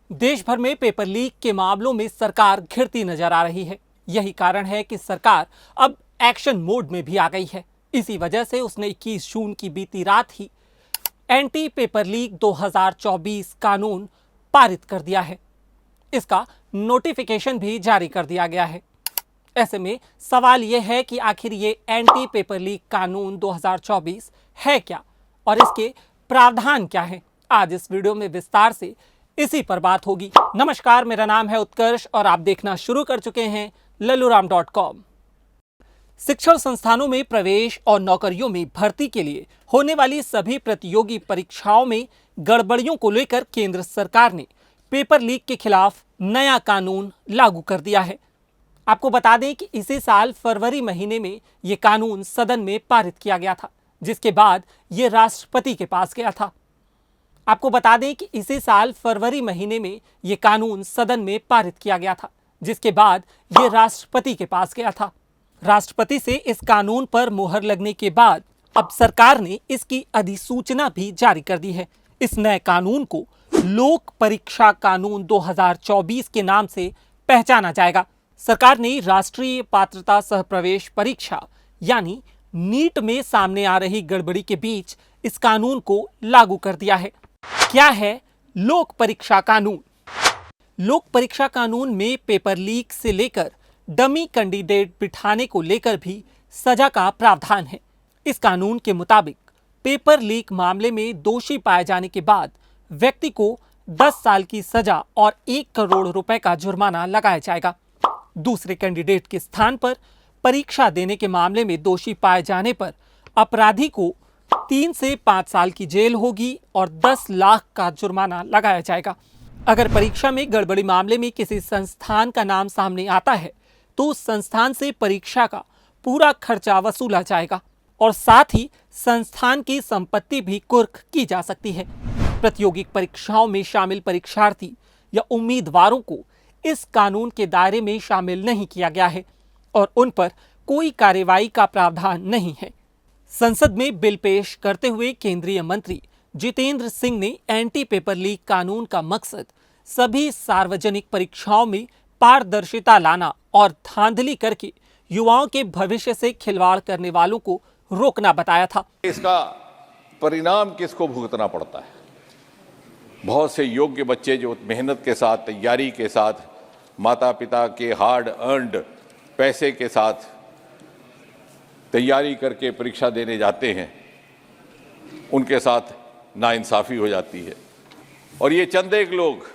देश भर में पेपर लीक के मामलों में सरकार घिरती नजर आ रही है। यही कारण है कि सरकार अब एक्शन मोड में भी आ गई है। इसी वजह से उसने 21 जून की बीती रात ही एंटी पेपर लीक 2024 कानून पारित कर दिया है। इसका नोटिफिकेशन भी जारी कर दिया गया है। ऐसे में सवाल यह है कि आखिर ये एंटी पेपर लीक कानून 2024 है क्या और इसके प्रावधान क्या हैं? आज इस वीडियो में विस्तार से इसी पर बात होगी। नमस्कार, मेरा नाम है उत्कर्ष और आप देखना शुरू कर चुके हैं lalluram.com। शिक्षण संस्थानों में प्रवेश और नौकरियों में भर्ती के लिए होने वाली सभी प्रतियोगी परीक्षाओं में गड़बड़ियों को लेकर केंद्र सरकार ने पेपर लीक के खिलाफ नया कानून लागू कर दिया है। आपको बता दें कि इसी साल फरवरी महीने में ये कानून सदन में पारित किया गया था, जिसके बाद ये राष्ट्रपति के पास गया था। आपको बता दें कि इसी साल फरवरी महीने में ये कानून सदन में पारित किया गया था, जिसके बाद ये राष्ट्रपति के पास गया था। राष्ट्रपति से इस कानून पर मुहर लगने के बाद अब सरकार ने इसकी अधिसूचना भी जारी कर दी है। इस नए कानून को लोक परीक्षा कानून 2024 के नाम से पहचाना जाएगा। सरकार ने राष्ट्रीय पात्रता सह प्रवेश परीक्षा यानी नीट में सामने आ रही गड़बड़ी के बीच इस कानून को लागू कर दिया है। क्या है लोक परीक्षा कानून? लोक परीक्षा कानून में पेपर लीक से लेकर डमी कैंडिडेट बिठाने को लेकर भी सजा का प्रावधान है। इस कानून के मुताबिक पेपर लीक मामले में दोषी पाए जाने के बाद व्यक्ति को 10 साल की सजा और 1 करोड़ रुपए का जुर्माना लगाया जाएगा। दूसरे कैंडिडेट के स्थान पर परीक्षा देने के मामले में दोषी पाए जाने पर अपराधी को 3 से 5 साल की जेल होगी और 10 लाख का जुर्माना लगाया जाएगा। अगर परीक्षा में गड़बड़ी मामले में किसी संस्थान का नाम सामने आता है तो उस संस्थान से परीक्षा का पूरा खर्चा वसूला जाएगा और साथ ही संस्थान की संपत्ति भी कुर्क की जा सकती है। प्रतियोगी परीक्षाओं में शामिल परीक्षार्थी या उम्मीदवारों को इस कानून के दायरे में शामिल नहीं किया गया है और उन पर कोई कार्रवाई का प्रावधान नहीं है। संसद में बिल पेश करते हुए केंद्रीय मंत्री जितेंद्र सिंह ने एंटी पेपर लीक कानून का मकसद सभी सार्वजनिक परीक्षाओं में पारदर्शिता लाना और धांधली करके युवाओं के भविष्य से खिलवाड़ करने वालों को रोकना बताया था। इसका परिणाम किसको भुगतना पड़ता है? बहुत से योग्य बच्चे जो मेहनत के साथ, तैयारी के साथ, माता पिता के हार्ड अर्न्ड पैसे के साथ तैयारी करके परीक्षा देने जाते हैं, उनके साथ नाइंसाफ़ी हो जाती है। और ये चंद एक लोग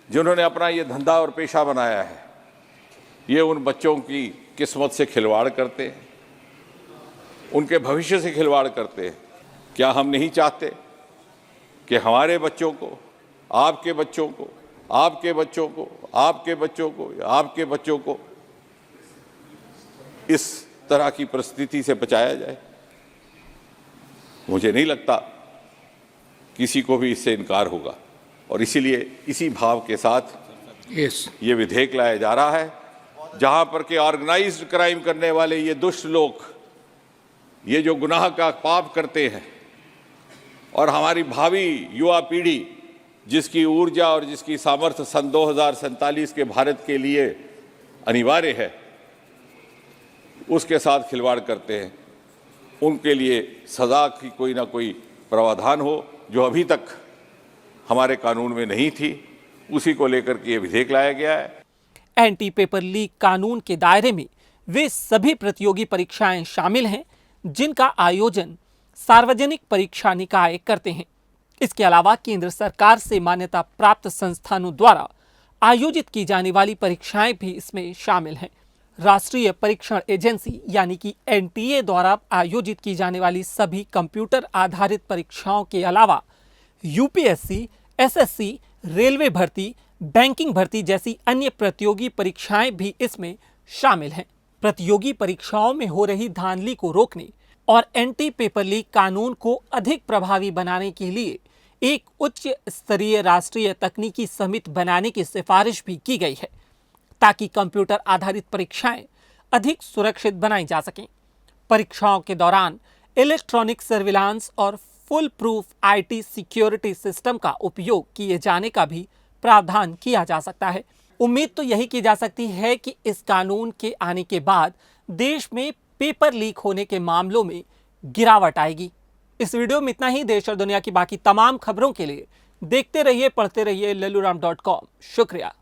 जिन्होंने अपना ये धंधा और पेशा बनाया है, ये उन बच्चों की किस्मत से खिलवाड़ करते हैं, उनके भविष्य से खिलवाड़ करते हैं। क्या हम नहीं चाहते कि हमारे बच्चों को, आपके बच्चों को, आपके बच्चों को, आपके बच्चों को, आपके बच्चों को इस तरह की परिस्थिति से बचाया जाए? मुझे नहीं लगता किसी को भी इससे इनकार होगा और इसीलिए इसी भाव के साथ ये विधेयक लाया जा रहा है, जहां पर के ऑर्गेनाइज्ड क्राइम करने वाले ये दुष्ट लोग, ये जो गुनाह का पाप करते हैं और हमारी भावी युवा पीढ़ी जिसकी ऊर्जा और जिसकी सामर्थ्य सन 2047 के भारत के लिए अनिवार्य है, उसके साथ खिलवाड़ करते हैं, उनके लिए सज़ा की कोई ना कोई प्रावधान हो जो अभी तक हमारे कानून में नहीं थी, उसी को लेकर के ये विधेयक लाया गया है। एंटी पेपर लीक कानून के दायरे में वे सभी प्रतियोगी परीक्षाएं शामिल हैं जिनका आयोजन सार्वजनिक परीक्षा निकाय करते हैं। इसके अलावा केंद्र सरकार से मान्यता प्राप्त संस्थानों द्वारा आयोजित की जाने वाली परीक्षाएं भी इसमें शामिल हैं। राष्ट्रीय परीक्षण एजेंसी यानी कि एनटीए द्वारा आयोजित की जाने वाली सभी कंप्यूटर आधारित परीक्षाओं के अलावा यूपीएससी, एसएससी, रेलवे भर्ती, बैंकिंग भर्ती जैसी अन्य प्रतियोगी परीक्षाएं भी इसमें शामिल हैं। प्रतियोगी परीक्षाओं में हो रही धांधली को रोकने और एंटी पेपर लीक कानून को अधिक प्रभावी बनाने के लिए एक उच्च स्तरीय राष्ट्रीय तकनीकी समिति बनाने की सिफारिश भी की गई है, ताकि कंप्यूटर आधारित परीक्षाएं अधिक सुरक्षित बनाई जा सकें। परीक्षाओं के दौरान इलेक्ट्रॉनिक सर्विलांस और full proof IT security system का उपयोग किए जाने का भी प्रावधान किया जा सकता है। उम्मीद तो यही की जा सकती है कि इस कानून के आने के बाद देश में पेपर लीक होने के मामलों में गिरावट आएगी। इस वीडियो में इतना ही। देश और दुनिया की बाकी तमाम खबरों के लिए देखते रहिए, पढ़ते रहिए lelluram.com। शुक्रिया।